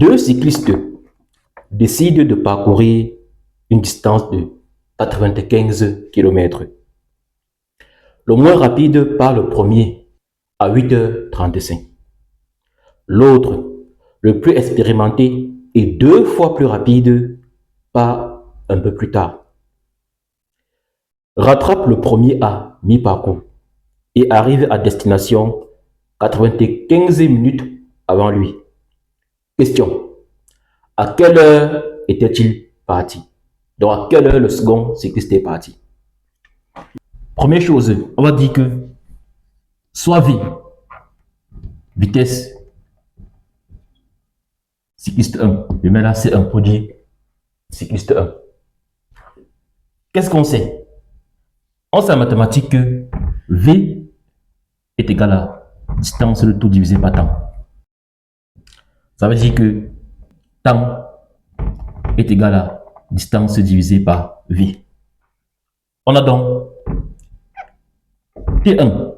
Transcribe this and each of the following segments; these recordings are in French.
Deux cyclistes décident de parcourir une distance de 95 km. Le moins rapide part le premier à 8h35. L'autre, le plus expérimenté et 2 fois plus rapide, part un peu plus tard. Rattrape le premier à mi-parcours et arrive à destination 95 minutes avant lui. Question. À quelle heure était-il parti? Donc, à quelle heure le second cycliste est parti? Première chose, on va dire que soit V, vitesse cycliste 1. Je mets là C1 pour dire cycliste 1. Qu'est-ce qu'on sait? On sait en mathématiques que V est égal à distance de tout divisé par temps. Ça veut dire que temps est égal à distance divisée par V. On a donc T1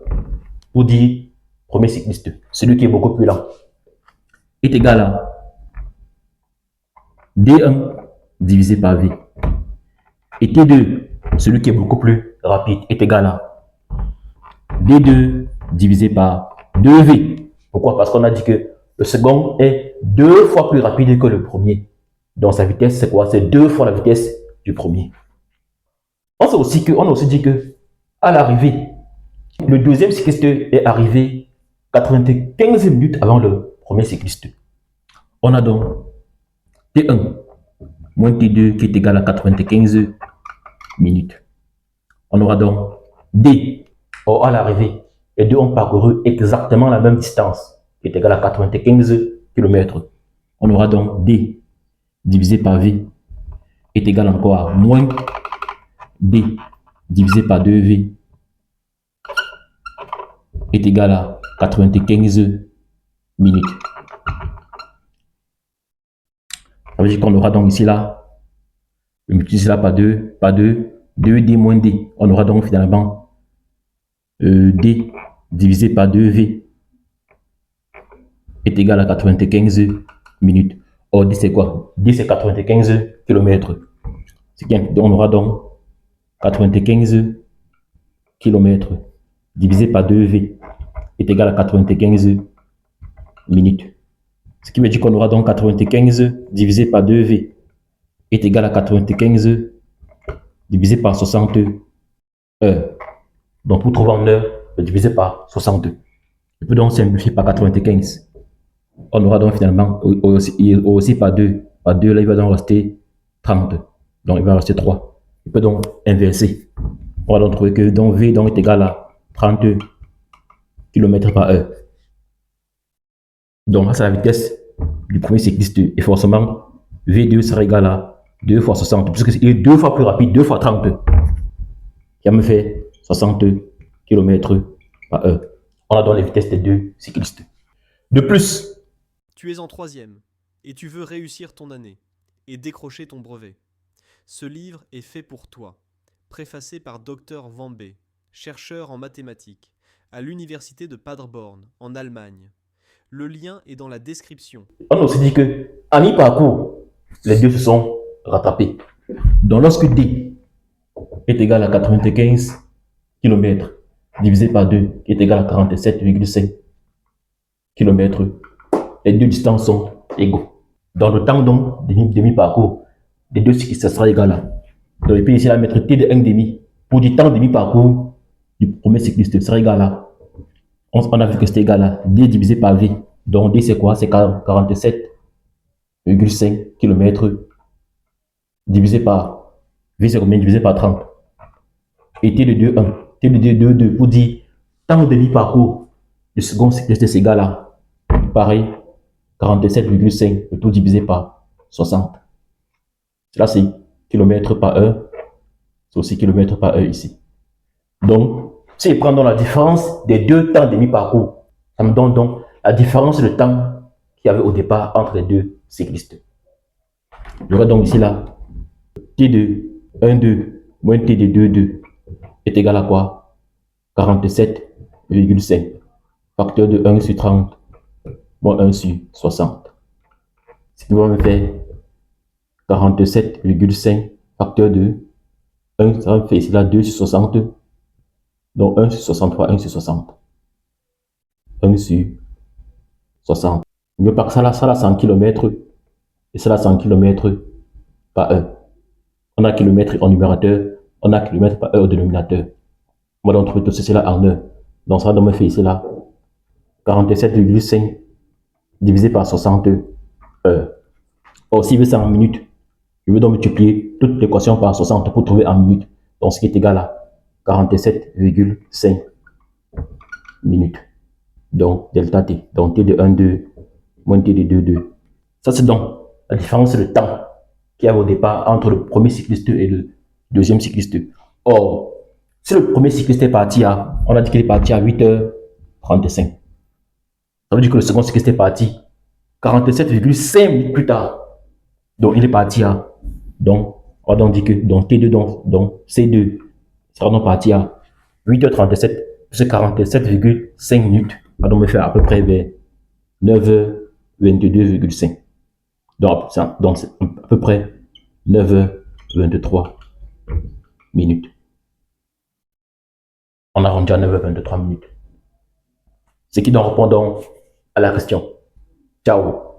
pour dire premier cycliste, celui qui est beaucoup plus lent, est égal à D1 divisé par V. Et T2, celui qui est beaucoup plus rapide, est égal à D2 divisé par 2V. Pourquoi? Parce qu'on a dit que le second est 2 fois plus rapide que le premier. Donc sa vitesse, c'est quoi? C'est 2 fois la vitesse du premier. On a aussi dit que à l'arrivée, le deuxième cycliste est arrivé 95 minutes avant le premier cycliste. On a donc T1 moins T2 qui est égal à 95 minutes. On aura donc D. Or, à l'arrivée, les deux ont parcouru exactement la même distance, qui est égale à 95 km. On aura donc D divisé par V est égal encore à moins D divisé par 2V est égal à 95 minutes. Ça veut dire qu'on aura donc ici là, je multiplie cela par 2D moins D. On aura donc finalement D divisé par 2V est égal à 95 minutes. Or, D c'est quoi? D c'est 95 km. On aura donc 95 km divisé par 2V est égal à 95 minutes. Ce qui veut dire qu'on aura donc 95 divisé par 2V est égal à 95 divisé par 60 heures. Donc, pour trouver en heure, divisé par 62. Je peux donc simplifier par 95. On aura donc finalement aussi par 2. Par 2, là, il va donc rester 30. Donc, il va rester 3. Je peux donc inverser. On va donc trouver que donc V donc, est égal à 30 km par heure. Donc, c'est la vitesse du premier cycliste. Et forcément, V2 sera égal à 2 fois 60. Puisqu'il est 2 fois plus rapide, 2 fois 30. Qui me fait 60 km par heure. On a donc les vitesses des deux cyclistes. De plus, tu es en 3e et tu veux réussir ton année et décrocher ton brevet. Ce livre est fait pour toi, préfacé par Dr Vambe, chercheur en mathématiques, à l'université de Paderborn, en Allemagne. Le lien est dans la description. On a aussi dit que, à mi-parcours, les deux se sont rattrapés. Donc, lorsque D est égal à 95 km divisé par 2, qui est égal à 47,5 km, les deux distances sont égaux. Dans le temps donc de demi-parcours, les deux cyclistes sera égal à. Donc, je peux ici la mettre T de 1 demi pour du temps de demi-parcours du premier cycliste sera égal à. On a vu que c'était égal à D divisé par V. Donc, D c'est quoi? C'est 47,5 km divisé par V, c'est combien? Divisé par 30. Et T de 2, 1. T de 2, 2 pour dire temps de demi-parcours du second cycliste c'est égal à. Pareil, 47,5, le tout divisé par 60. Là, c'est km par heure. C'est aussi km par heure ici. Donc, si je prends donc la différence des deux temps de demi-parcours, ça me donne donc la différence de temps qu'il y avait au départ entre les deux cyclistes. J'aurai donc ici là, T de 1, 2 moins T de 2, 2 est égal à quoi? 47,5. Facteur de 1 sur 30 moins 1 sur 60. tu vas me faire 47,5 facteur de 1, ça va me faire ici là 2 sur 60. Donc 1 sur 63, 1 sur 60. 1 sur 60. Ne pas que ça là, c'est en kilomètres. Et ça là, c'est en kilomètres par heure. On a kilomètres en numérateur, on a kilomètres par heure au dénominateur. On va donc trouver tout ceci là en heure. Donc ça va donc me faire ici là 47,5 divisé par 60 heures. Or, s'il veut ça en minutes, je veux donc multiplier toute l'équation par 60 pour trouver en minutes. Donc ce qui est égal à 47,5 minutes. Donc delta t. Donc t de 1, 2 moins t de 2, 2. Ça, c'est donc la différence de temps qu'il y a au départ entre le premier cycliste et le deuxième cycliste. Or, si le premier cycliste est parti on a dit qu'il est parti à 8h35. Ça veut dire que le second cycliste est parti 47,5 minutes plus tard. Donc, il est parti donc, on va donc dire que donc T2, donc C2 sera donc parti à 8h37, plus 47,5 minutes. On va donc me faire à peu près vers 9h22,5. Donc, c'est à peu près 9h23 minutes. On a rendu à 9h23 minutes. Ce qui donc répond donc à la question. Ciao.